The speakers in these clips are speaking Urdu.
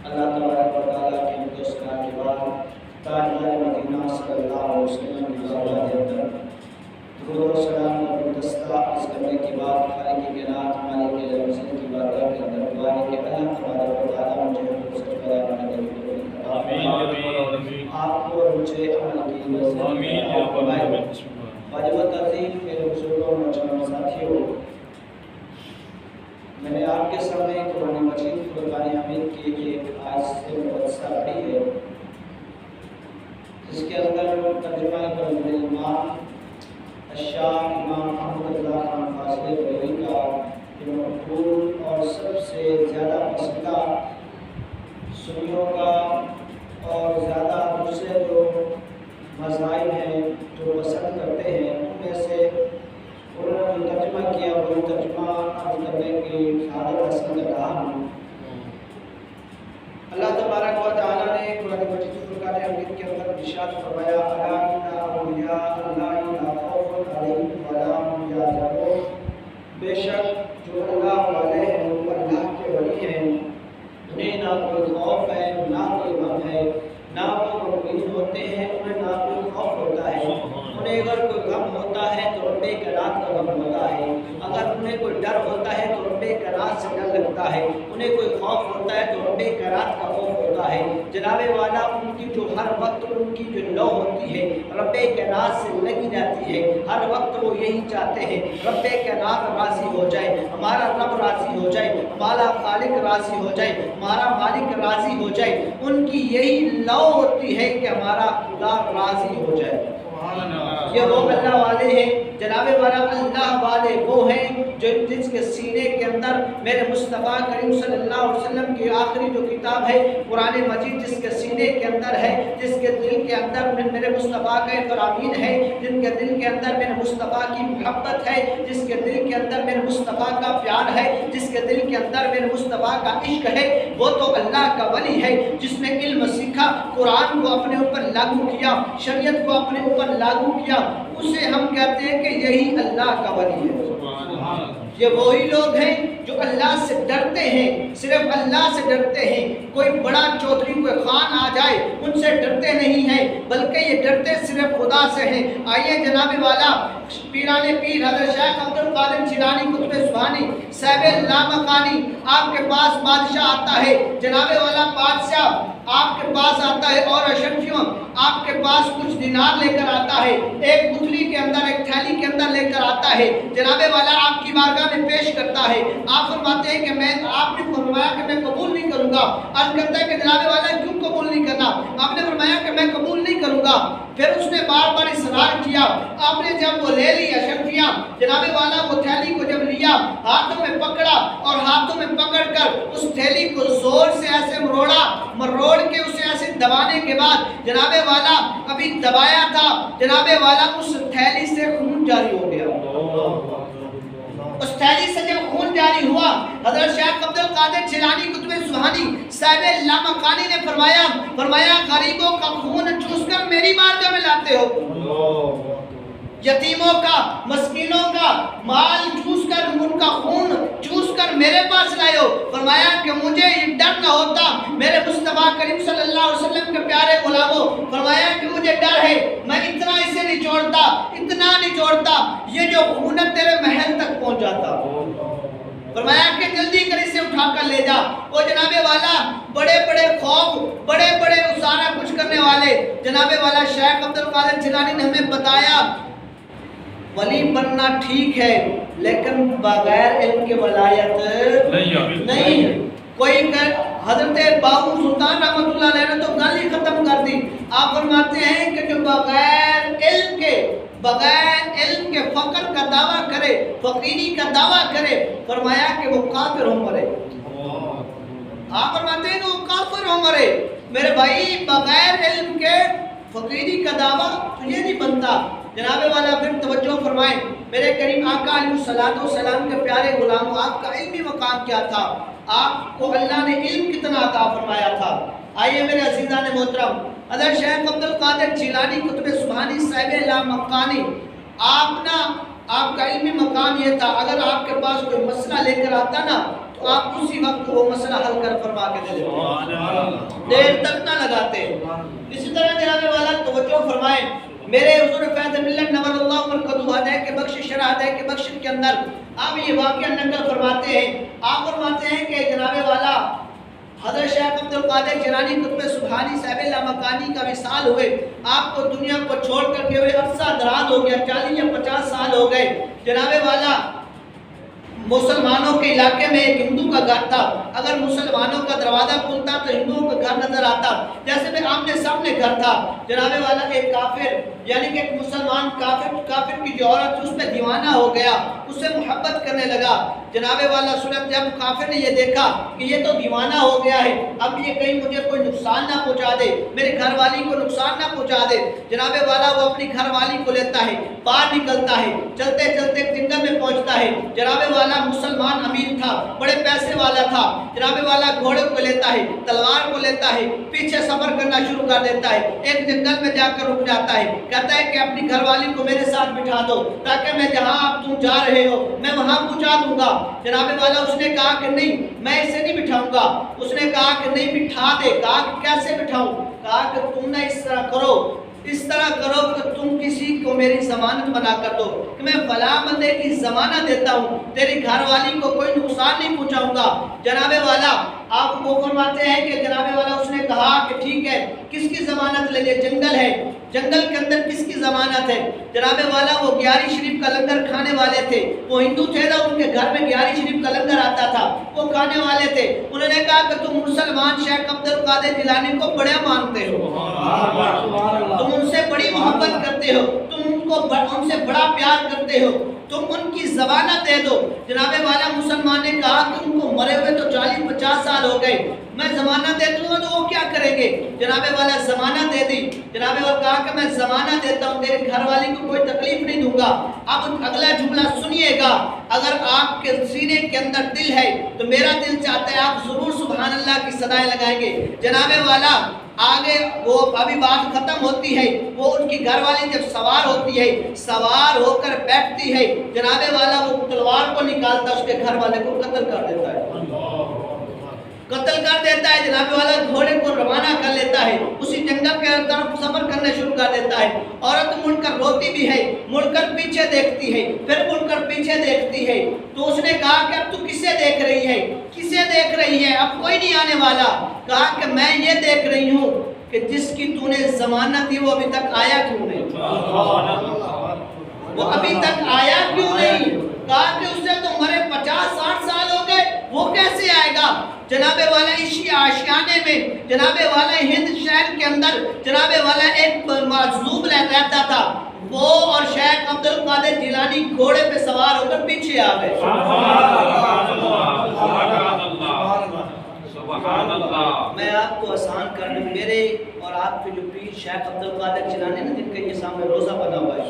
اللہ تبارک و تعالیٰ کے مدعا کے بعد تاجدار مدینہ صلی اللہ علیہ وسلم کی زیارت کے اندر درود و سلام اور گلدستہ عرض کرنے کے بعد خالق کائنات مالک الملک کی بارگاہ کے اندر دعا ہے کہ اللہ تبارک و تعالیٰ مجھے سچ بیان کرنے کی توفیق عطا فرمائے، آپ کو اور مجھے عمل کی توفیق عطا فرمائے۔ واجب التعظیم میرے بزرگوں اور نوجوان ساتھیوں، میں نے آپ کے سامنے قرآن مجید فرقان حمید کی ایک آیت سے مبصرہ پڑھی ہے، جس کے اندر ترجمہ امام الشاہ امام محمد رضا خان فاضل بریلوی کا یہ مقبول اور سب سے زیادہ پسندہ سنیوں کا اور زیادہ دوسرے جو مذاہب ہیں جو پسند کرتے ہیں ان میں سے انہوں نے جو ترجمہ کیا وہ ترجمہ عرض کرنے کی سعادت حاصل کر رہا ہوں۔ اللہ تبارک و تعالیٰ نے قرآن مجید فرقان حمید کے اندر ارشاد فرمایا الا ان اولیاء اللہ لا خوف علیہم ولا هم یحزنون، بے شک جو اللہ والے ہیں وہ اللہ کے ولی ہیں، انہیں نہ کوئی خوف ہے نہ کوئی غم ہے، نہ وہ غمگین ہوتے ہیں انہیں نہ کوئی خوف ہوتا ہے، انہیں اگر کوئی غم ہوتا ہے تو رب کائنات کا غم ہوتا ہے، اگر انہیں کوئی ڈر ہوتا ہے تو رب کائنات سے ڈر لگتا ہے، انہیں کوئی خوف ہوتا ہے تو رب کائنات کا خوف ہوتا ہے۔ جناب والا ان کی جو ہر وقت ان کی جو لو ہوتی ہے رب کائنات سے لگی جاتی ہے، ہر وقت وہ یہی چاہتے ہیں رب کائنات راضی ہو جائے، ہمارا رب راضی ہو جائے، ہمارا خالق راضی ہو جائے، ہمارا مالک راضی ہو جائے، ان کی یہی لو ہوتی ہے کہ ہمارا خدا راضی ہو جائے۔ یہ وہ اللہ والے ہیں جناب والا، اللہ والے وہ ہیں جو جس کے سینے کے اندر میرے مصطفیٰ کریم صلی اللہ علیہ وسلم کی آخری جو کتاب ہے قرآن مجید جس کے سینے کے اندر ہے، جس کے دل کے اندر میرے مصطفیٰ کا فرامین ہے، جن کے دل کے اندر میرے مصطفیٰ کی محبت ہے، جس کے دل کے اندر میرے مصطفیٰ کا پیار ہے، جس کے دل کے اندر میرے مصطفیٰ کا عشق ہے، وہ تو اللہ کا ولی ہے جس نے علم سیکھا، قرآن کو اپنے اوپر لاگو کیا، شریعت کو اپنے اوپر لاگو کیا، اسے ہم کہتے ہیں کہ یہی اللہ کا ولی ہے۔ یہ وہی لوگ ہیں جو اللہ سے ڈرتے ہیں، صرف اللہ سے ڈرتے ہیں، کوئی بڑا چودھری کوئی خان آ جائے ان سے ڈرتے نہیں ہیں، بلکہ یہ ڈرتے صرف خدا سے ہیں۔ آئیے جناب والا پیران پیر حضرت شیخ عبد القادر جیلانی قطب سبحانی صاحب لامکانی، آپ کے پاس بادشاہ آتا ہے، جناب والا بادشاہ آپ کے پاس آتا ہے اور اشرفیوں آپ کے پاس کچھ دینار لے کر آتا ہے، ایک پتلی کے اندر ایک تھیلی کے اندر لے کر آتا ہے، جناب والا آپ کی بارگاہ میں پیش کرتا ہے، آپ فرماتے ہیں کہ آپ نے فرمایا کہ میں قبول نہیں کروں گا، عرض کرتا ہے کہ جناب والا کیوں قبول نہیں کرنا؟ آپ نے فرمایا کہ میں قبول نہیں کروں گا۔ پھر اس نے بار بار اصرار کیا، آپ نے جب وہ لے لی اشرفیاں، جناب والا وہ تھیلی کو جب لیا ہاتھوں میں پکڑا اور ہاتھوں میں پکڑ کر اس تھیلی کو زور سے ایسے مروڑ کے اسے ایسے دبانے کے بعد جناب والا ابھی دبایا تھا، جناب والا اس تھیلی سے خون جاری ہو گیا۔ اس تھیلی سے جب خون جاری ہوا حضرت شیخ عبد القادر جیلانی قطب سبحانی صاحب لامکانی نے فرمایا غریبوں کا خون چوس کر میری بارگاہ میں لاتے ہو، یتیموں کا مسکینوں کا مال چوس کر ان کا خون چوس کر میرے پاس لائے ہو۔ فرمایا کہ مجھے یہ ڈر نہ ہوتا میرے مصطفیٰ کریم صلی اللہ علیہ وسلم کے پیارے غلاموں، فرمایا کہ مجھے ڈر ہے میں اتنا اسے نچوڑتا، اتنا نچوڑتا یہ جو خون تیرے محل تک پہنچ جاتا۔ فرمایا کہ جلدی کر اسے اٹھا کر لے جا۔ وہ جناب والا بڑے بڑے خوف، بڑے بڑے سارا کچھ کرنے والے جناب والا شیخ عبد القادر جیلانی نے ہمیں بتایا ولی بننا ٹھیک ہے لیکن بغیر علم کے ولایت نہیں۔ کوئی حضرت باہو سلطان رحمۃ اللہ علیہ نے تو گالی ختم کر دی، آپ فرماتے ہیں کہ جو بغیر علم کے فقر کا دعویٰ کرے، فقیری کا دعویٰ کرے، فرمایا کہ وہ کافر ہو مرے۔ آپ فرماتے ہیں کہ وہ کافر ہو مرے۔ میرے بھائی بغیر علم کے فقیری کا دعویٰ تو یہ نہیں بنتا۔ جناب والا پھر توجہ فرمائیں، میرے کریم آقا علیہ السلام کے پیارے غلاموں، آپ کا علمی مقام کیا تھا؟ آپ کو اللہ نے علم کتنا عطا فرمایا تھا؟ آئیے میرے عزیزان محترم، حضرت شیخ عبد القادر جیلانی قطب سبحانی صاحب لامکانی، آپ کا علمی مقام یہ تھا، اگر آپ کے پاس کوئی مسئلہ لے کر آتا نا تو آپ اسی وقت وہ مسئلہ حل کر فرما کے دے دیتے، دیر تک نہ لگاتے۔ اسی طرح جناب والا توجہ فرمائیں، میرے حضور فیض ملت نور اللہ مرکزہ ہدایت کے بخشش شرح ہدایت کے بخشش کے اندر آپ یہ واقعہ نقل فرماتے ہیں۔ آپ فرماتے ہیں کہ جناب والا حضرت شیخ عبد القادر جیلانی قطب سبحانی صاحب لامکانی کا وصال ہوئے، آپ کو دنیا کو چھوڑ کر کے ہوئے عرصہ دراز ہو گیا، 40 یا 50 سال ہو گئے۔ جناب والا مسلمانوں کے علاقے میں ایک ہندو کا گھر تھا، اگر مسلمانوں کا دروازہ کھلتا تو ہندوؤں کا گھر نظر آتا، جیسے میں آمنے سامنے گھر تھا۔ جناب والا ایک کافر یعنی کہ ایک مسلمان کافر کی جو عورت اس پہ دیوانہ ہو گیا، اس سے محبت کرنے لگا۔ جناب والا سنت جب کافر نے یہ دیکھا کہ یہ تو دیوانہ ہو گیا ہے، اب یہ کہیں مجھے کوئی نقصان نہ پہنچا دے، میرے گھر والی کو نقصان نہ پہنچا دے، جناب والا وہ اپنی گھر والی کو لیتا ہے، باہر نکلتا ہے، چلتے چلتے جنگل میں پہنچتا ہے۔ جناب والا مسلمان امیر تھا، بڑے پیسے والا تھا، جناب والا گھوڑے کو لیتا ہے، تلوار کو لیتا ہے، پیچھے سفر کرنا شروع کر دیتا ہے، ایک جنگل میں جا کر رک جاتا ہے، کہتا ہے کہ اپنی گھر والی کو میرے ساتھ بٹھا دو تاکہ میں جہاں آپ تم جا رہے ہو میں وہاں پہنچا دوں گا۔ جناب والا اس نے کہا کہ نہیں میں اسے نہیں بٹھاؤں گا، اس نے کہا کہ نہیں بٹھا دے۔ کہا کہ کیسے بٹھاؤں؟ کہا کہ تم نہ اس طرح کرو کہ تم کسی کو میری ضمانت بنا کر دو کہ میں فلاں بندے کی ضمانت دیتا ہوں، تیری گھر والی کو کوئی نقصان نہیں پہنچاؤں گا۔ جناب والا آپ کو فرماتے ہیں کہ جناب والا اس نے کہا کہ ٹھیک ہے، کس کی ضمانت لے لے؟ جنگل ہے، جنگل کے اندر کس کی ضمانت ہے؟ جناب والا وہ گیاری شریف کا لنگر کھانے والے تھے، وہ ہندو تھے نا، ان کے گھر میں گیاری شریف کا لنگر آتا تھا، وہ کھانے والے تھے۔ انہوں نے کہا کہ تم مسلمان شیخ عبد القادر جیلانی کو بڑا مانتے ہو، تم ان سے بڑی محبت کرتے ہو، تم ان سے بڑا پیار کرتے ہو، تم ان کی ضمانت دے دو۔ جناب والا مسلمان نے کہا کہ ان کو مرے ہوئے تو 40-50 سال ہو گئے، میں ضمانت دے دوں گا تو وہ کیا کریں گے؟ جناب والا ضمانت دے دی۔ جناب والا کہا کہ میں ضمانت دیتا ہوں، تیرے گھر والی کو کوئی تکلیف نہیں دوں گا۔ اب اگلا جملہ سنیے گا، اگر آپ کے سینے کے اندر دل ہے تو میرا دل چاہتا ہے آپ ضرور سبحان اللہ کی صدائیں لگائیں گے۔ جناب والا آگے وہ ابھی بات ختم ہوتی ہے، وہ ان کی گھر والی جب سوار ہوتی ہے، سوار ہو کر بیٹھتی ہے، جناب والا وہ تلوار کو نکالتا اس کے گھر والے کو قتل کر دیتا ہے، جناب والا گھوڑے کو روانہ کر لیتا ہے، اسی جنگل کے طرف سفر کرنے شروع کر دیتا ہے۔ عورت مڑ کر روتی بھی ہے، مڑ کر پیچھے دیکھتی ہے، پھر مڑ کر پیچھے دیکھتی ہے، تو اس نے کہا کہ اب تو کسے دیکھ رہی ہے؟ کسے دیکھ رہی ہے؟ اب کوئی نہیں آنے والا۔ کہا کہ میں یہ دیکھ رہی ہوں کہ جس کی تو نے ضمانت دی وہ ابھی تک آیا کیوں نہیں؟ وہ ابھی تک آیا کیوں نہیں؟ کہا کہ اس سے تو مرے 50-60 سال ہو گئے، وہ کیسے آئے گا؟ جناب والا اسی آشیانے میں جناب والا ہند شہر کے اندر جناب والا ایک مجذوب رہتا تھا، وہ اور شیخ عبد القادر جیلانی گھوڑے پہ سوار ہو کر پیچھے آ گئے۔ میں آپ کو آسان کر دوں، میرے اور آپ کے جو پیر شیخ عبد القادر جیلانی نے جن کے یہ سامنے روزہ بنا ہوا ہے،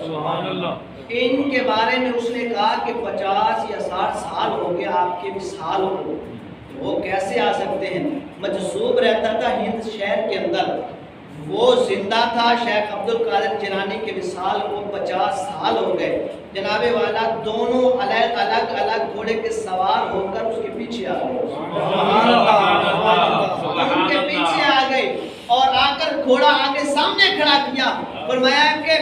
ان کے بارے میں اس نے کہا کہ 50 یا 60 سال ہو گیا آپ کے وصال ہو، وہ کیسے آ سکتے ہیں؟ مجذوب رہتا تھا ہند شہر کے اندر، وہ زندہ تھا، شیخ عبد القادر جیلانی کے وصال کو 50 سال ہو گئے۔ جناب والا دونوں الگ گھوڑے کے سوار ہو کر اس کے پیچھے آ گئے، ان کے پیچھے آ گئے اور آ کر گھوڑا آگے سامنے کھڑا کیا، فرمایا کہ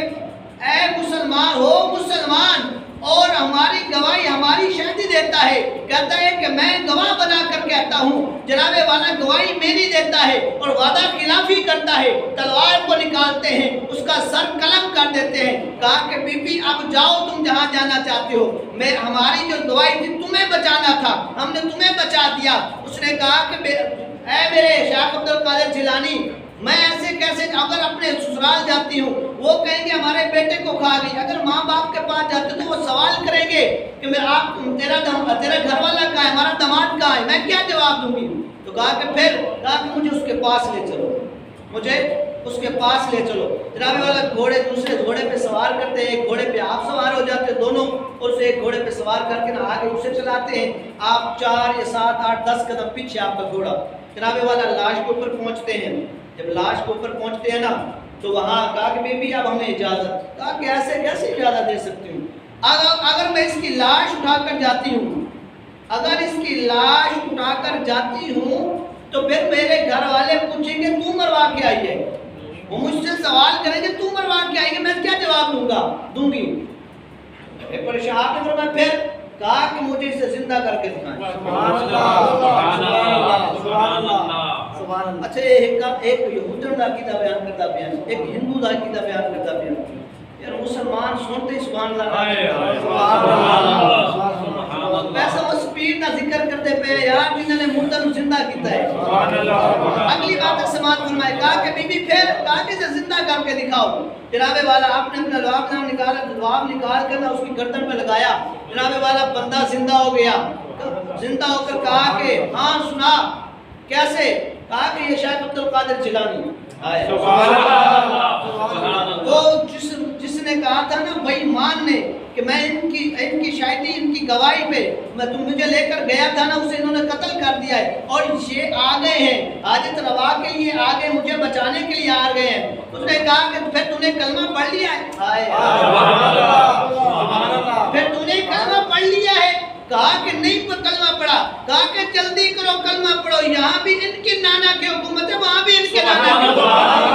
اے مسلمان ہو مسلمان، اور ہماری گواہی ہماری شہادت دیتا ہے، کہتا ہے کہ میں گواہ بنا کر کہتا ہوں، جناب والا گواہی میری دیتا ہے اور وعدہ خلافی کرتا ہے، تلوار کو نکالتے ہیں، اس کا سر قلم کر دیتے ہیں۔ کہا کہ بی بی اب جاؤ تم جہاں جانا چاہتے ہو، ہماری جو گواہی تھی تمہیں بچانا تھا، ہم نے تمہیں بچا دیا۔ اس نے کہا کہ اے میرے شیخ عبد القادر جیلانی، میں ایسے کیسے اگر اپنے سسرال جاتی ہوں وہ کہیں گے ہمارے بیٹے کو کھا گئی، اگر ماں باپ کے پاس جاتے تو وہ سوال کریں گے کہ تیرا گھر والا کہاں ہے، ہمارا داماد کہاں ہے، میں کیا جواب دوں گی؟ تو کہا کہ مجھے اس کے پاس لے چلو، مجھے اس کے پاس لے چلو۔ جناب والا گھوڑے دوسرے گھوڑے پہ سوار کرتے ہیں، ایک گھوڑے پہ آپ سوار ہو جاتے ہیں دونوں، اور اسے ایک گھوڑے پہ سوار کر کے نا آگے اسے چلاتے ہیں، آپ 4 یا 7 8 10 قدم پیچھے آپ کا گھوڑا۔ جناب والا لاش کے اوپر پہنچتے ہیں، جب لاش کے اوپر پہنچتے ہیں نا تو وہاں کہا کہ بی بی اب ہمیں اجازت، کہا کہ ایسے کیسے اجازت دے سکتی ہوں، اگر میں اس کی لاش اٹھا کر جاتی ہوں، اگر اس کی لاش اٹھا کر جاتی ہوں تو پھر میرے گھر والے پوچھیں گے تو مروا کے آئی ہے، وہ مجھ سے سوال کریں گے تو مروا کے آئی ہے، میں کیا جواب دوں گی؟ پریشان آپ نے فرمایا پھر کہا کہ مجھے اسے زندہ کر کے دکھائیں۔ سبحان اللہ سبحان اللہ سبحان اللہ۔ اچھا ایک یہودن دا عقیدہ بیان کرتا بیان، ایک ہندو دا عقیدہ بیان کرتا بیان، یار مسلمان سنتے سبحان اللہ پیسہ وہ سپیڈ کا ذکر کرتے پہ یار جنہوں نے مردہ زندہ کیتا ہے۔ اگلی بات تک سماعت فرمائے، کہا کہ بی بی پھر کہا کہ زندہ کر کے دکھاؤ۔ جناب والا آپ نے اپنا لواب نکال کر اس کی گردن پہ لگایا، جناب والا بندہ زندہ ہو گیا، زندہ ہو کر کہا کہ ہاں سنا کیسے، کہا کہ یہ شیخ عبد القادر جیلانی آئے، وہ جس نے کہا تھا نا بے ایمان نے کہ میں ان کی شاہدی ان کی گواہی پہ میں تم مجھے لے کر گیا تھا نا، اسے انہوں نے قتل کر دیا ہے اور یہ آ گئے ہیں حاجت روا کے لیے، آگے مجھے بچانے کے لیے آ گئے ہیں۔ اس نے کہا کہ پھر تو نے کلمہ پڑھ لیا ہے، پھر تو نے کلمہ پڑھ لیا ہے؟ کہا کہ نہیں کلمہ پڑھا، کہا کہ جلدی کرو کلمہ پڑھو، یہاں بھی ان کے نانا کی حکومت ہے، وہاں بھی ان کے نانا کی حکومت ہے،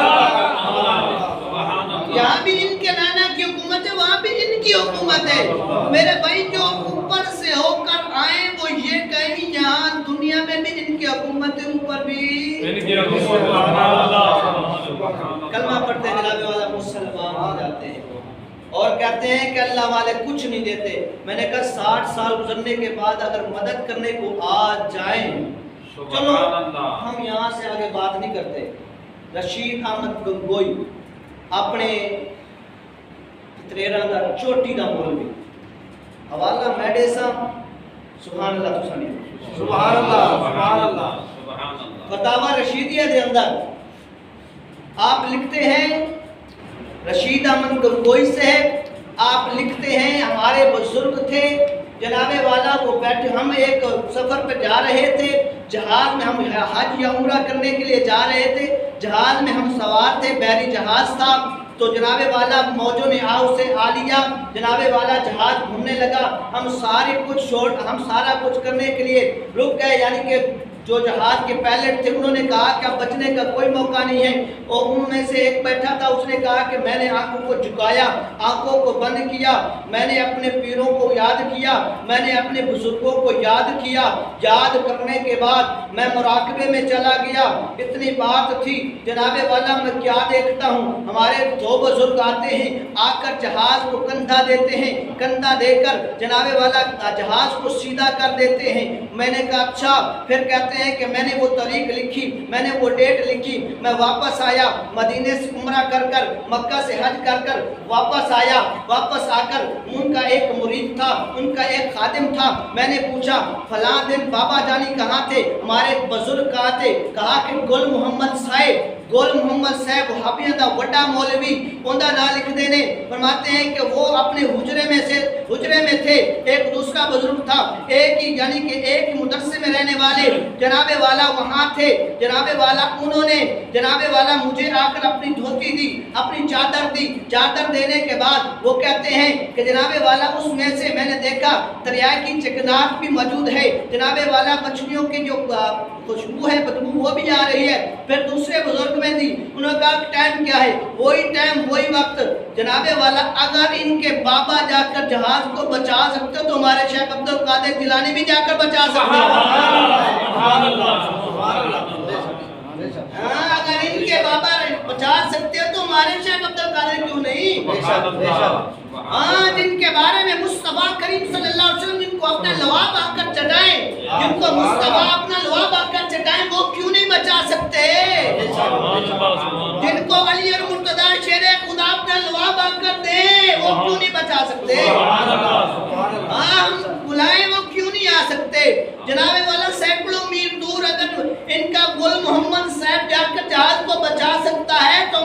یہاں بھی ان کے نانا کی حکومت ہے، وہاں بھی ان کی حکومت ہے۔ میرے بھائی جو اوپر سے ہو کر آئیں وہ یہ کہیں یہاں دنیا میں بھی ان کی حکومت ہے، اوپر بھی ان کی حکومت ہے۔ کلمہ پڑھتے ہیں جناب والا مسلمان ہو جاتے ہیں اور کہتے ہیں کہ اللہ والے کچھ نہیں دیتے۔ میں نے کہا 60 سال گزرنے کے بعد اگر مدد کرنے کو آ جائیں، چلو ہم یہاں سے آگے بات نہیں کرتے۔ رشید احمد گنگوئی اپنے تریرہ دا چوٹی دا مولوی، حوالہ میڈیسا سبحان اللہ تو سنی سبحان اللہ سبحان اللہ فتاوہ رشیدیہ دے اندر آپ لکھتے ہیں، رشید احمد گنگوئی سے آپ لکھتے ہیں ہمارے بزرگ تھے جناب والا وہ بیٹھے، ہم ایک سفر پہ جا رہے تھے، جہاز میں ہم حج یا عمرہ کرنے کے لیے جا رہے تھے، جہاز میں ہم سوار تھے، بحری جہاز تھا، تو جناب والا موجوں نے اسے آ لیا، جناب والا جہاز گھومنے لگا، ہم سارا کچھ کرنے کے لیے رک گئے، یعنی کہ جو جہاز کے پائلٹ تھے انہوں نے کہا کہ اب بچنے کا کوئی موقع نہیں ہے، اور ان میں سے ایک بیٹھا تھا، اس نے کہا کہ میں نے آنکھوں کو جھکایا، آنکھوں کو بند کیا، میں نے اپنے پیروں کو یاد کیا، میں نے اپنے بزرگوں کو یاد کیا، یاد کرنے کے بعد میں مراقبے میں چلا گیا، اتنی بات تھی جناب والا میں کیا دیکھتا ہوں، ہمارے 2 بزرگ آتے ہیں، آ کر جہاز کو کندھا دیتے ہیں، کندھا دے کر جناب والا جہاز کو سیدھا کر دیتے ہیں۔ میں نے کہا اچھا، پھر کہتے ہیں کہ میں نے وہ تاریخ لکھی، میں نے وہ ڈیٹ لکھی، میں واپس آیا مدینے سے عمرہ کر کر مکہ سے حج کر کر واپس آیا، واپس آ کر ان کا ایک مرید تھا، ان کا ایک خادم تھا، میں نے پوچھا فلاں دن بابا جانی کہاں تھے، ہمارے بزرگ کہاں تھے، کہا کہ گل محمد صاحب وہابیاں دا وڈا مولوی، اوندا نام لکھ دینے، فرماتے ہیں کہ وہ اپنے حجرے میں تھے، ایک دوسرا بزرگ تھا، ایک ہی یعنی کہ ایک ہی مدرسے میں رہنے والے جناب والا وہاں تھے، جناب والا انہوں نے جناب والا مجھے آ کر اپنی دھوتی دی، اپنی چادر دی، چادر دینے کے بعد وہ کہتے ہیں کہ جناب والا اس میں سے میں نے دیکھا دریا کی چکناٹ بھی موجود ہے، جناب والا مچھلیوں کی جو خوشبو ہے بدبو وہ بھی آ رہی ہے۔ پھر دوسرے بزرگ میں دی، انہوں نے کہا ٹائم کیا ہے، وہی ٹائم وہی وقت، جناب والا اگر ان کے بابا جا کر جہاز کو بچا سکتے تو ہمارے شیخ عبد القادر جیلانی بھی جا کر بچا سکتے ہاں، اگر ان کے بابا بچا سکتے تو ہمارے شیخ عبد القادر کیوں نہیں؟ ہاں، جن کے بارے میں مصطفیٰ کریم صلی اللہ علیہ وسلم جن کو اپنا لواب آ کر چٹائیں، جن کو مصطفیٰ اپنا لواب آ کر چٹائیں، وہ کیوں نہیں بچا سکتے؟ جن کو علی اور مرتضیٰ شیر خدا اپنا لواب آ کر دیں، وہ کیوں نہیں بچا سکتے؟ ہاں، ہم بلائیں وہ کیوں نہیں آ سکتے؟ جناب والا سینکڑوں میل دور اگر ان کا گل محمد صاحب جا کر جہاز کو بچا سکتا ہے تو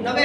90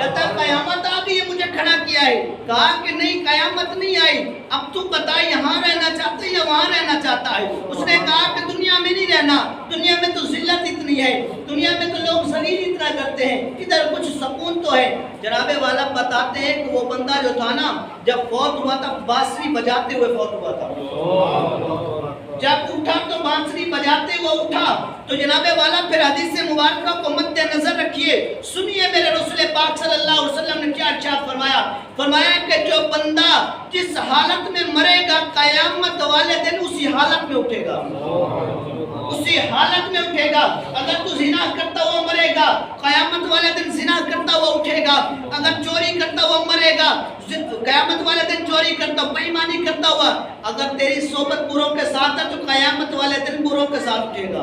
کہتا قیامت آ گئی ہے، مجھے کھڑا کیا ہے. کہا کہ نہیں قیامت نہیں آئی، اب تو بتا یہاں رہنا چاہتا ہے یا وہاں رہنا چاہتا ہے. اس نے کہا کہ دنیا میں نہیں رہنا، دنیا میں تو ذلت اتنی ہے، دنیا میں تو لوگ ذلیل اتنا کرتے ہیں، ادھر کچھ سکون تو ہے. جناب والا بتاتے ہیں کہ وہ بندہ جو تھا نا، جب فوت ہوا تھا بانسری بجاتے ہوئے فوت ہوا تھا. جب اٹھا تو بانسری بجاتے ہوئے اٹھا. تو جناب والا پھر حدیث مبارکہ کو مد نظر رکھیے، سنیے میرے رسول پاک صلی اللہ علیہ وسلم نے کیا ارشاد فرمایا. فرمایا کہ جو بندہ جس حالت میں مرے گا قیامت والے دن اسی حالت میں اٹھے گا، اسی حالت میں اٹھے گا. اگر تو زنا کرتا ہوا مرے گا قیامت والے دن زنا کرتا ہوا اٹھے گا. اگر چوری کرتا ہوا مرے گا قیامت والے دن چوری کرتا ہوا، بے ایمانی کرتا ہوا. اگر تیری صحبت بروں کے ساتھ ہے تو قیامت والے دن بروں کے ساتھ اٹھے گا.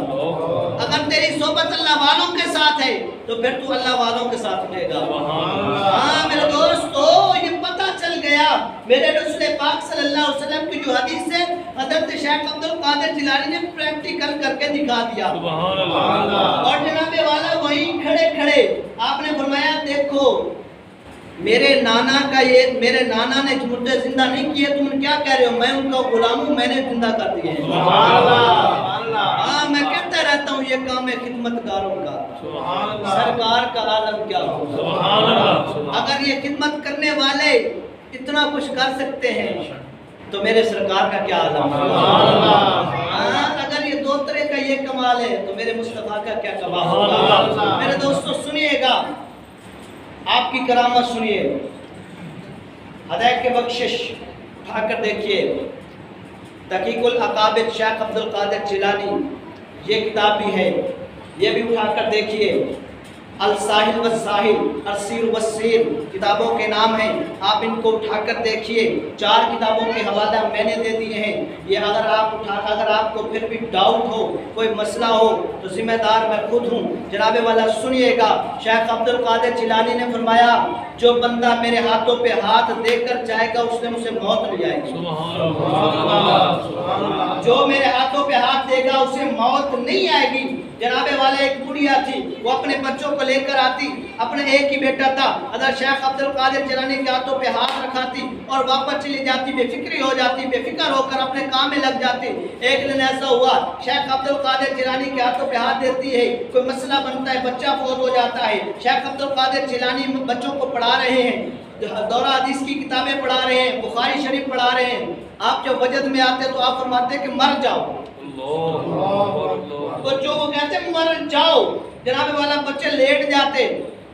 اگر تیری صحبت اللہ والوں کے ساتھ ہے تو پھر تو اللہ والوں کے ساتھ اٹھے گا. ہاں میرے دوستو، یہ پتہ چل گیا. میرے رسول پاک صلی اللہ علیہ وسلم کی جو حدیث ہے حضرت شیخ عبد القادر جیلانی نے پریکٹیکل کر کے دکھا دیا. اور جناب والا وہیں کھڑے کھڑے آپ نے فرمایا دیکھو میرے نانا کا یہ میرے نانا نے مردے زندہ نہیں کیے، تم کیا کہہ رہے ہو؟ میں ان کا غلام ہوں، میں نے زندہ کر دیے. ہاں میں کہتا رہتا ہوں یہ کام ہے خدمت گاروں کا. سرکار کا عالم کیا ہوگا اگر یہ خدمت کرنے والے اتنا کچھ کر سکتے ہیں تو میرے سرکار کا کیا عالم ہوگا. اگر یہ دو طرح کا یہ کمال ہے تو میرے مصطفیٰ کا کیا کمال ہوگا. میرے دوستو سنیے گا، آپ کی کرامت سنیے. ہدایت کے بخشش اٹھا کر دیکھیے، تحقیق العقابد شیخ عبد القادر جیلانی، یہ کتاب بھی ہے، یہ بھی اٹھا کر دیکھیے. الساحل والساحل، السیر والسیر کتابوں کے نام ہیں، آپ ان کو اٹھا کر دیکھیے. 4 کتابوں کے حوالہ میں نے دے دیے ہیں. یہ اگر آپ کو پھر بھی ڈاؤٹ ہو، کوئی مسئلہ ہو تو ذمہ دار میں خود ہوں. جناب والا سنیے گا، شیخ عبد القادر جیلانی نے فرمایا جو بندہ میرے ہاتھوں پہ ہاتھ دے کر جائے گا اس نے مجھ سے موت نہیں آئے گی. جو میرے ہاتھوں پہ ہاتھ دے گا اسے موت نہیں آئے گی. جناب والا ایک بڑھیا تھی، وہ اپنے بچوں کو لے کر آتی، اپنے ایک ہی بیٹا تھا. حضرت شیخ عبد القادر جیلانی کے ہاتھوں پہ ہاتھ رکھاتی اور واپس چلی جاتی، بے فکری ہو جاتی، بے فکر ہو کر اپنے کام میں لگ جاتی. ایک دن ایسا ہوا شیخ عبد القادر جیلانی کے ہاتھوں پہ ہاتھ دیتی ہے، کوئی مسئلہ بنتا ہے، بچہ فوت ہو جاتا ہے. شیخ عبد القادر جیلانی بچوں کو پڑھا رہے ہیں، دورہ حدیث کی کتابیں پڑھا رہے ہیں، بخاری شریف پڑھا رہے ہیں. آپ جب وجد میں آتے تو آپ فرماتے کہ مر جاؤ. بچوں کو کہتے مر جاؤ. جناب والا بچے لیٹ جاتے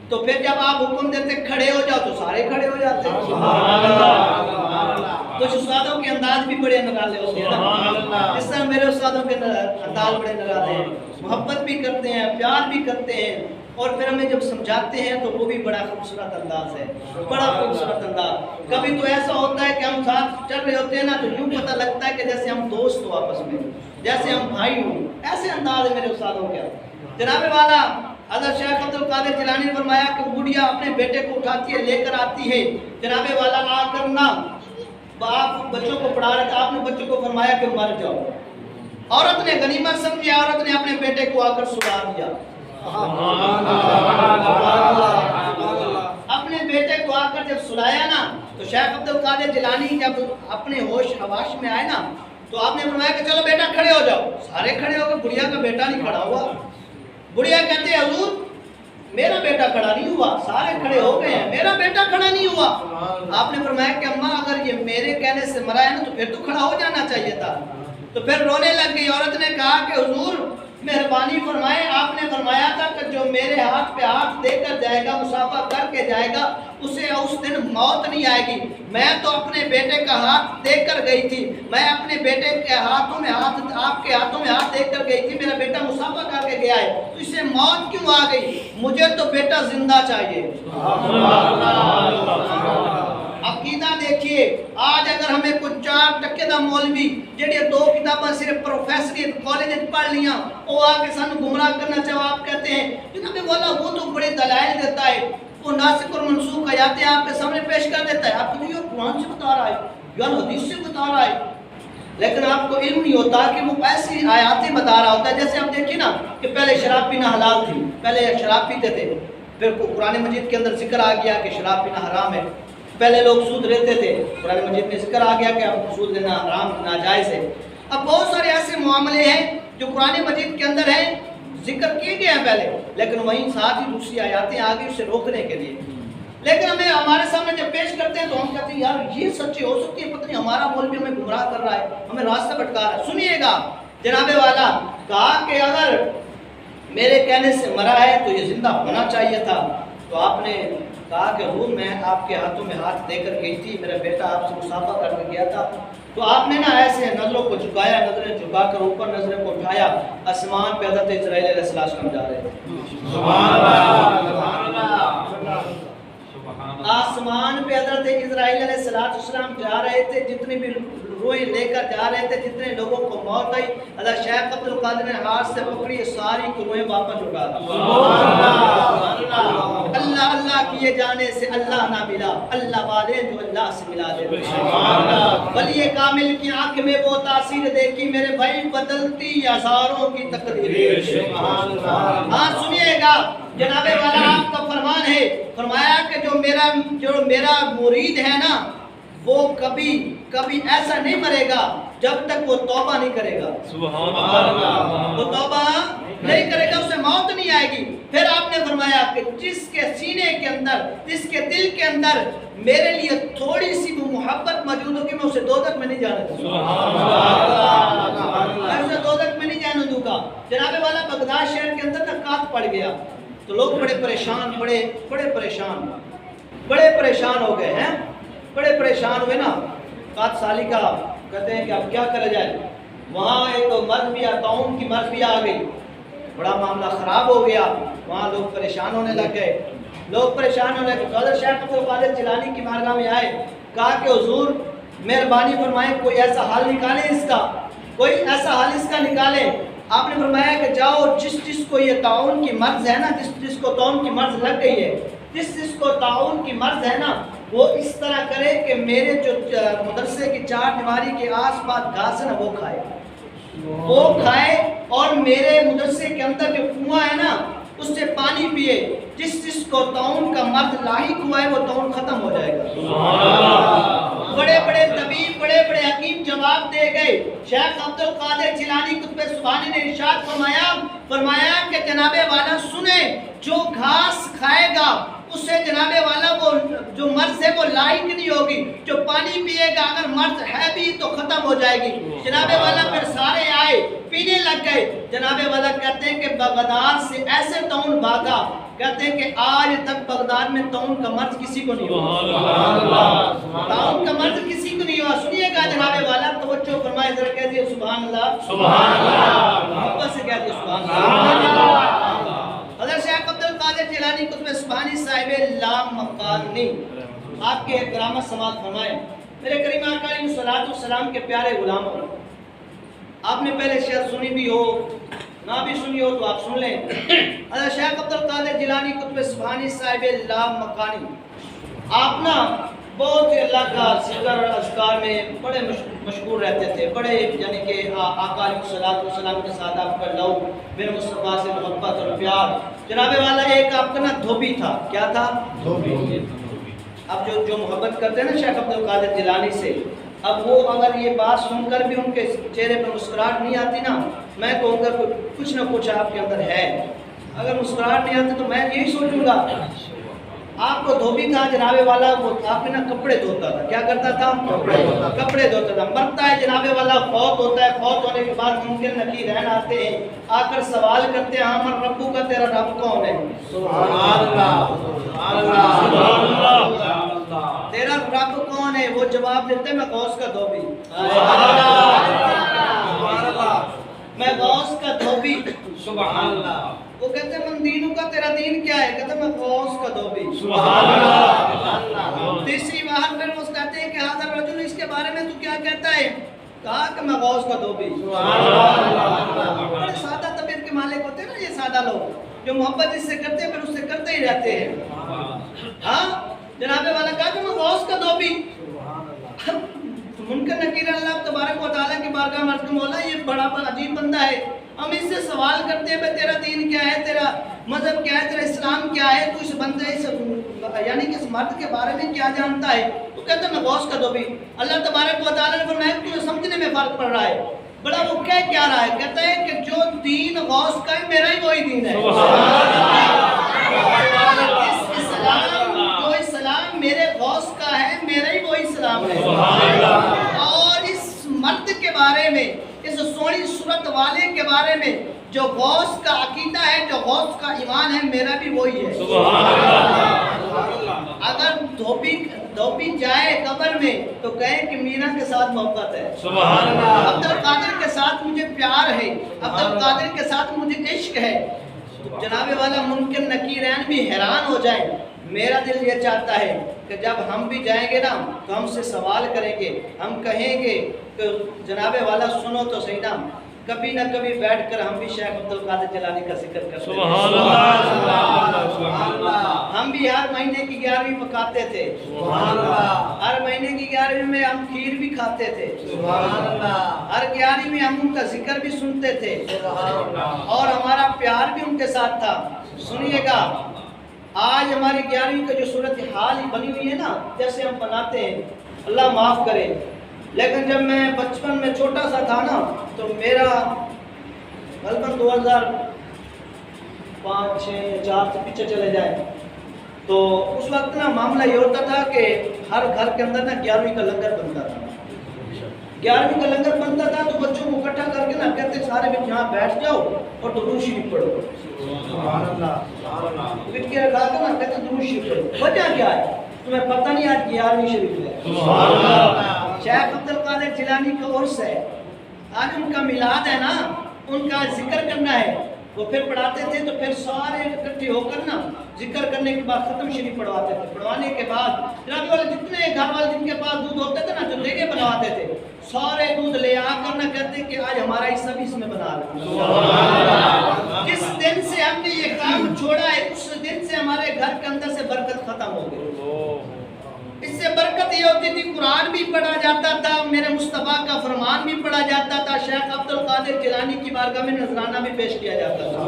تو پھر جب آپ حکم دیتے کھڑے ہو جاؤ تو سارے کھڑے ہو جاتے. کچھ استادوں کے انداز بھی بڑے نرالے ہوتے ہیں، اس طرح میرے استادوں کے انداز بڑے نرالے ہیں، محبت بھی کرتے ہیں، پیار بھی کرتے ہیں، اور پھر ہمیں جب سمجھاتے ہیں تو وہ بھی بڑا خوبصورت انداز ہے، بڑا خوبصورت انداز. کبھی تو ایسا ہوتا ہے کہ ہم ساتھ چل رہے ہوتے ہیں نا تو یوں پتہ لگتا ہے کہ جیسے ہم دوست ہو آپس میں، جیسے ہم بھائی ہوں. ایسے انداز ہے میرے استادوں کے. جناب والا حضرت شیخ عبد القادر جیلانی نے فرمایا کہ بڑھیا اپنے بیٹے کو اٹھاتی ہے، لے کر آتی ہے. جناب والا آ کر نا آپ بچوں کو پڑھا رہے تھے، آپ نے بچوں کو فرمایا کہ مر جاؤ. عورت نے غنیمت سمجھی، عورت نے اپنے بیٹے کو آ کر سلا دیا. اپنے بیٹے کو آ کر جب سلایا نا تو شیخ عبد القادر جیلانی جب اپنے ہوش حواش میں آئے نا تو آپ نے فرمایا کہ چلو بیٹا کھڑے ہو جاؤ. سارے کھڑے ہو گئے، بڑھیا کا بیٹا نہیں کھڑا ہوا. بڑھیا کہتے ہیں حضور میرا بیٹا کھڑا نہیں ہوا. سارے کھڑے ہو گئے ہیں، میرا بیٹا کھڑا نہیں ہوا. آپ نے فرمایا کہ اماں اگر یہ میرے کہنے سے مرا ہے نا تو پھر تو کھڑا ہو جانا چاہیے تھا. تو پھر رونے لگ گئی. عورت نے کہا کہ حضور مہربانی فرمائے، آپ نے فرمایا تھا کہ جو میرے ہاتھ پہ ہاتھ دے کر جائے گا، مصافحہ کر کے جائے گا، اسے اس دن موت نہیں آئے گی. میں تو اپنے بیٹے کا ہاتھ دے کر گئی تھی، میں اپنے بیٹے کے ہاتھوں میں ہاتھ، آپ کے ہاتھوں میں ہاتھ دے کر گئی تھی، میرا بیٹا مصافحہ کر کے گیا ہے، تو اسے موت کیوں آ گئی؟ مجھے تو بیٹا زندہ چاہیے. عقیدہ دیکھیے، آج اگر ہمیں کچھ 4% دا مولوی جڑے 2 کتاباں صرف پروفیسری کالج پڑھ لیاں وہ آ کے سانو گمراہ کرنا چاہو، آپ کہتے ہیں جناب والا وہ تو بڑے دلائل دیتا ہے، وہ ناسخ اور منسوخ آیاتیں آپ کے سامنے پیش کر دیتا ہے. آپ کو یہ قرآن سے بتا رہا ہے یا حدیث سے بتا رہا ہے، لیکن آپ کو علم نہیں ہوتا کہ وہ ایسی آیاتیں بتا رہا ہوتا ہے. جیسے آپ دیکھیں نا کہ پہلے شراب پینا حلال تھی، پہلے شراب پیتے تھے، پھر قرآن مجید کے اندر ذکر آ گیا کہ شراب پینا حرام ہے. پہلے لوگ سود لیتے تھے، قرآن مجید میں ذکر آ گیا کہ اب سود لینا حرام ناجائز ہے. اب بہت سارے ایسے معاملے ہیں جو قرآن مجید کے اندر ہیں، ذکر کیے گئے ہیں پہلے، لیکن وہیں ساتھ ہی دوسری آیاتیں آ گئی اسے روکنے کے لیے. لیکن ہمیں ہمارے سامنے جب پیش کرتے ہیں تو ہم کہتے ہیں یار یہ سچی ہو سکتی ہے، پتہ نہیں ہمارا مولوی ہمیں گمراہ کر رہا ہے، ہمیں راستہ بھٹکا رہا ہے. سنیے گا جناب والا کہا کہ اگر میرے کہنے سے مرا ہے تو یہ زندہ ہونا چاہیے تھا. تو آپ نے کہا کہ روح میں آپ کے ہاتھوں میں ہاتھ دے کر گئی تھی، میرا بیٹا آپ سے مصافحہ کر کے گیا تھا. تو آپ نے نا ایسے نظروں کو جھکایا، نظریں جھکا کر اوپر نظریں کو اٹھایا، آسمان پہ حضرت اسرائیل علیہ السلام جا رہے تھے. آسمان پہ حضرت اسرائیل علیہ السلام جا رہے تھے. جتنی بھی روحیں لے کر جا رہے تھے، جتنے لوگوں کو موت آئی، حضرت شیخ عبد القادر نے ہاتھ سے پکڑی، ساری کو روحیں واپس اٹھا دی. اللہ اللہ کیے جانے سے اللہ نہ ملا، اللہ والے جو اللہ سے ملا دے. ولی کامل کی آنکھ میں وہ تاثیر دیکھی میرے بھائی، بدلتی ہزاروں کی تقدیر. ہاں سنیے گا جناب والا آپ کا فرمان ہے، فرمایا کہ جو میرا مرید ہے نا وہ کبھی ایسا نہیں مرے گا جب تک وہ توبہ نہیں کرے گا. سبحان اللہ. وہ توبہ نہیں کرے گا، اسے موت نہیں آئے گی. پھر آپ نے فرمایا کہ جس کے سینے کے اندر، جس کے دل کے اندر میرے لیے تھوڑی سی وہ محبت موجود ہوگی، میں اسے دوزخ میں نہیں جانے دوں گا. میں اسے دوزخ میں نہیں جانے دوں گا. جناب والا بغداد شہر کے اندر نکات پڑ گیا تو لوگ بڑے پریشان ہو گئے ہیں، بڑے پریشان ہوئے نا. قات سالی کا کہتے ہیں کہ اب کیا کرا جائے. وہاں ایک مرض بھی طاعون کی مرض بھی آ گئی، بڑا معاملہ خراب ہو گیا. وہاں لوگ پریشان ہونے لگ گئے. حضرت شیخ عبد القادر جیلانی کی بارگاہ میں آئے، کہا کہ حضور مہربانی فرمائیں کوئی ایسا حل نکالیں، اس کا کوئی ایسا حل اس کا نکالیں. آپ نے فرمایا کہ جاؤ جس کو یہ طاعون کی مرض ہے نا، جس کو طاعون کی مرض لگ گئی ہے، جس کو طاعون کی مرض ہے نا، وہ اس طرح کرے کہ میرے جو مدرسے کی چار دیواری کے آس پاس گھاس ہے نا وہ کھائے اور میرے مدرسے کے اندر جو کنواں ہے نا اس سے پانی پیے. جس کو طاعون کا مرض لاحق ہوا ہے وہ طاعون ختم ہو جائے گا. بڑے طبیب، بڑے حکیم جواب دے گئے. شیخ عبد القادر جیلانی قطب سبحانی نے ارشاد فرمایا کہ جناب والا سنیں، جو گھاس کھائے گا اسے جناب والا وہ جو مرض ہے وہ لاحق نہیں ہوگی، جو پانی پیے گا اگر مرض ہے بھی تو ختم ہو جائے گی. جناب والا پھر سارے آئے، پینے لگ گئے. جناب والا کہتے ہیں کہ بغداد سے ایسے طاعون بھاگا، کہتے ہیں کہ آج تک بغداد میں طاعون کا مرض کسی کو نہیں ہوا. طاعون کا مرض کسی کو نہیں ہوا. سنیے گا جناب والا، توجہ فرمائے ذرا، کہہ دیے سبحان اللہ، سبحان اللہ، محبت سے کہہ دیے سبحان اللہ. حضرت شیخ عبد القادر جیلانی قطب سبحانی صاحب لامکانی آپ کے کرامت سماعت فرمائیں. میرے کریم آقا علیہ الصلوۃ والسلام کے پیارے غلاموں، آپ نے پہلے شعر سنی بھی ہو نہ بھی سنی ہو تو آپ سن لیں. حضرت شیخ عبد القادر جیلانی قطب سبحانی صاحب لامکانی آپ نا بہت اللہ کا ذکر اور اذکار میں بڑے مشغول رہتے تھے. بڑے یعنی کہ آقا علیہ الصلوۃ والسلام کے ساتھ آپ کا لو میرے مصطفیٰ سے محبت اور پیار. جناب والا ایک آپ کا نا دھوبی تھا. کیا تھا؟ دھوبی. اب جو محبت کرتے ہیں نا شیخ عبد القادر جیلانی سے، اب وہ اگر یہ بات سن کر بھی ان کے چہرے پر مسکراہٹ نہیں آتی نا، میں کہوں گا کچھ نہ کچھ آپ کے اندر ہے. اگر مسکراہٹ نہیں آتی تو میں یہی سوچوں گا. آپ کو دھوبی تھا جناب والا، وہ آپ کے نا کپڑے دھوتا تھا. کیا کرتا تھا؟ کپڑے دھوتا تھا. مرتا ہے جناب والا، فوت ہوتا ہے. فوت ہونے کے بعد ممکن نقی رہن آتے ہیں، آ کر سوال کرتے ہیں ہمر ربو کا، تیرا رب کون ہے؟ سبحان اللہ. تیرا رب کون ہے؟ وہ جواب دیتے میں غوث کا دھوبی. میں غوث کا دھوبی. سبحان اللہ. وہ کہتے ہیں من دینوں کا، تیرا دین کیا ہے؟ کہتے ہیں میں غوث کا دھوبی. سبحان اللہ. تیسری بار پھر وہ کہتے ہیں کہ حاضر رجل، اس کے بارے میں تو کیا کہتا ہے؟ کہا کہ میں غوث کا دھوبی. سبحان اللہ. بڑے سادہ طبیعت کے مالک ہوتے ہیں نا یہ سادہ لوگ، جو محبت اس سے کرتے ہیں پھر اس سے کرتے ہی رہتے ہیں. ہاں جناب والا کہا کہ میں غوث کا دھوبی. منکر نکیر اللہ تبارک و تعالیٰ کی بارگاہ میں عرض کہ مولا یہ بڑا عجیب بندہ ہے، ہم اس سے سوال کرتے ہیں تیرا دین کیا ہے، مذہب کیا ہے، تیرا اسلام کیا ہے، تو اس بندے یعنی کہ اس مرد کے بارے میں کیا جانتا ہے؟ تو کہتا ہے میں غوث کا دھوبی۔ اللہ تبارک و تعالیٰ نے فرمایا کہ تجھے سمجھنے میں فرق پڑ رہا ہے۔ بڑا وہ کہہ کیا رہا ہے؟ کہتا ہے کہ جو دین غوث کا ہے میرا ہی وہی دین ہے۔ جو اسلام میرے غوث کا ہے میرا ہی وہی اسلام ہے۔ اور اس مرد کے بارے میں، اس سونی صورت والے کے بارے میں جو غوث کا عقیدہ ہے، جو غوث کا ایمان ہے، میرا بھی وہی ہے۔ اگر دھوبی جائے قبر میں تو کہے کہ میرا کے ساتھ محبت ہے، عبد القادر کے ساتھ مجھے پیار ہے، عبد القادر کے ساتھ مجھے عشق ہے، تو جناب والا منکر نکیرین بھی حیران ہو جائیں۔ میرا دل یہ چاہتا ہے کہ جب ہم بھی جائیں گے نا تو ہم سے سوال کریں گے، ہم کہیں گے کہ جناب والا سنو تو صحیح نا، کبھی نہ کبھی بیٹھ کر ہم بھی شیخ عبد القادر جیلانی کا ذکر کرتے ہیں۔ سبحان اللہ۔ ہم بھی ہر مہینے کی 11ویں پکاتے تھے، ہر مہینے کی 11ویں میں ہم کھیر بھی کھاتے تھے، ہر 11ویں میں ہم ان کا ذکر بھی سنتے تھے، اور ہمارا پیار بھی ان کے ساتھ تھا۔ سنیے گا، آج ہماری 11ویں کا جو صورتحال ہی بنی ہوئی ہے نا، جیسے ہم بناتے ہیں، اللہ معاف کرے، لیکن جب میں بچپن میں چھوٹا سا تھا نا تو میرا غالباً 2005 6 4 سے پیچھے چلے جائیں تو اس وقت نا معاملہ یہ ہوتا تھا کہ ہر گھر کے اندر نا 11ویں کا لنگر بنتا تھا۔ 11ویں کا لنگر بنتا تھا تو بچوں کو اکٹھا کر کے نا کہتے سارے بچے یہاں بیٹھ جاؤ اور درود شریف پڑھو۔ سبحان اللہ۔ بٹ کے رکھا کے نا کہتے درود شریف پڑھو۔ وجہ کیا ہے؟ تمہیں پتہ نہیں آج 11ویں شریف ہے۔ سبحان اللہ۔ شیخ عبد القادر جیلانی کا عرس ہے، آج ان کا میلاد ہے نا، ان کا ذکر کرنا ہے۔ وہ پھر پڑھاتے تھے تو پھر سارے اکٹھے ہو کر نا ذکر کرنے کے بعد ختم شریف پڑھواتے تھے۔ پڑھوانے کے بعد جناب والے جتنے گھر والے جن کے پاس دودھ ہوتے تھے نا، جو دیگے بنواتے تھے، سارے دودھ لے آ کر نہ کہتے کہ آج ہمارا حصہ بھی اس میں بنا رہے۔ جس دن سے ہم نے یہ کام چھوڑا ہے اس دن سے ہمارے گھر کے اندر سے برکت ختم ہو گئی۔ اس سے برکت یہ ہوتی تھی قرآن بھی پڑھا جاتا تھا، میرے مصطفیٰ کا فرمان بھی پڑھا جاتا تھا، شیخ عبد القادر جیلانی کی بارگاہ میں نذرانہ بھی پیش کیا جاتا تھا۔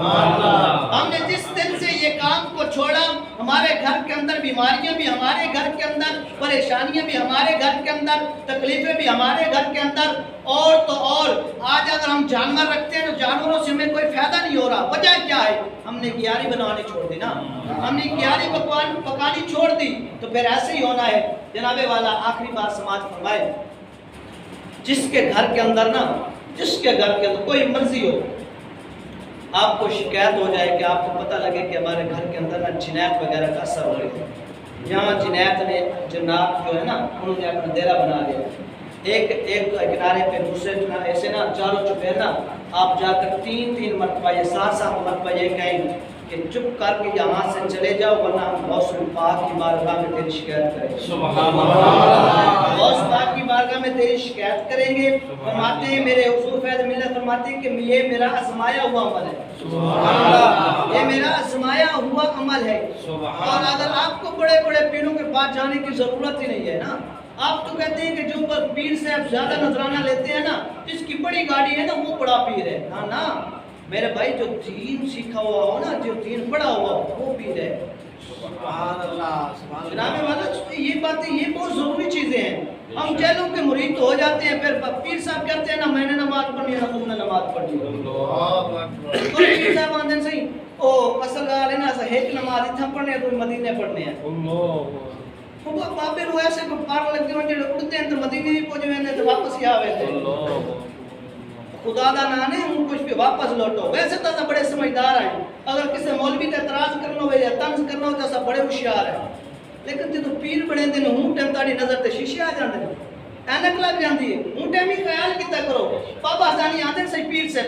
ہم نے جس دن سے یہ کام کو چھوڑا، ہمارے گھر کے اندر بیماریاں بھی ہمارے گھر کے اندر، پریشانیاں بھی ہمارے گھر کے اندر، تکلیفیں بھی ہمارے گھر کے اندر، اور تو اور آج اگر ہم جانور رکھتے ہیں تو جانوروں سے ہمیں کوئی فائدہ نہیں ہو رہا۔ وجہ کیا ہے؟ ہم نے گیاری بنوانی چھوڑ دی نا، ہم نے گیاری پکانی چھوڑ دی، تو پھر ایسے ہی ہونا ہے۔ جناب والا آخری بات سماعت فرمائے، جس کے گھر کے اندر نا، جس کے گھر کے اندر کوئی مرضی ہو، آپ کو شکایت ہو جائے کہ آپ کو پتہ لگے کہ ہمارے گھر کے اندر نا جنایت وغیرہ کا اثر ہو رہی ہے، یہاں جنایت نے جنات جو ہے نا انہوں نے اپنا ڈیرا بنا لیا، ایک کنارے پہ دوسرے ایسے نا چاروں چپیر نا آپ جا کر 3 مرتبہ یہ 7 مرتبہ یہ کہیں کہ چپ کر کے یہاں سے چلے جاؤ ورنہ ہم غوث پاک کی بارگاہ میں تیری شکایت کریں گے۔ سبحان اللہ۔ غوث پاک کی بارگاہ میں تیری شکایت کریں گے۔ فرماتے ہیں میرے حضور فیض ملت فرماتے ہیں کہ یہ میرا آزمایا ہوا عمل ہے۔ سبحان اللہ۔ یہ میرا آزمایا ہوا عمل ہے۔ اور اگر آپ کو بڑے بڑے پیروں کے پاس جانے کی ضرورت ہی نہیں ہے نا، آپ تو کہتے ہیں کہ جو پیر صاحب زیادہ نذرانہ لیتے ہیں نا، جس کی بڑی گاڑی ہے نا وہ بڑا پیر ہے۔ نا میرے بھائی، جو دین سیکھا ہوا ہو نا، جو دین پڑھا ہوا ہو وہ پیر ہے۔ سبحان اللہ۔ جناب والا یہ باتیں یہ بہت ضروری چیزیں ہیں۔ ہم جیلوں کے مرید تو ہو جاتے ہیں، پھر پیر صاحب کہتے ہیں نا میں نے نماز پڑھنی ہے نا تم نے نماز پڑھنی ہے۔ پیر صاحب آندے صحیح او اصل گال ہے نا ایک نماز اتنا پڑھنے تو مدینے پڑھنے ہیں۔ بابے رو ایسے پار لگتے ہیں جو اڑتے ہیں تو مدینے ہی پہنچ گئے تو واپس ہی آوے تھے۔ خدا دا نانے ان کچھ بھی واپس لوٹو۔ ویسے تو بڑے سمجھدار ہیں، اگر کسی مولوی تے اعتراض کرنا ہو یا طنز کرنا ہو تو سب بڑے ہوشیار ہیں، لیکن جدو پیر بڑے دن ہوں ٹائم تاری نظر تے شیشے آ جاندے ہیں، اینک لگ جاندی ہے، ہوں ٹائم ہی خیال کیتا کرو۔ بابا حسانی آندے سے پیر سے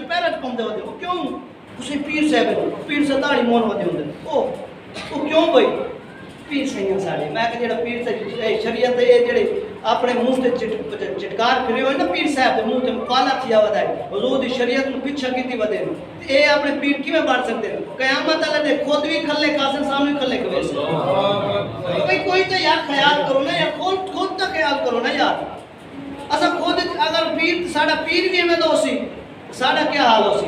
پیرت پوندے ہوندے، وہ کیوں؟ اسے پیر سے داڑھی مون ہوندے ہوندے، وہ کیوں بھائی؟ پیر سہیاں ساڑے میں کہ جڑا پیر تے شریعت تے جڑے اپنے منہ تے چٹکار پھرے ہوئے نا پیر صاحب دے منہ تے مقالہ تھیا ودا ہے، حضور دی شریعت نو پیچھا کیتی ودے تے اے اپنے پیر کیویں بن سکدے ہیں؟ قیامت والے دے خود بھی کھلے قاسم صاحب بھی کھلے کبے سے کوئی تو یار خیال کرو نا یار، خود تو خیال کرو نا یار۔ اسا خود اگر پیر ساڈا پیر بھی ہمیں دو سی ساڈا کیا حال ہو سی؟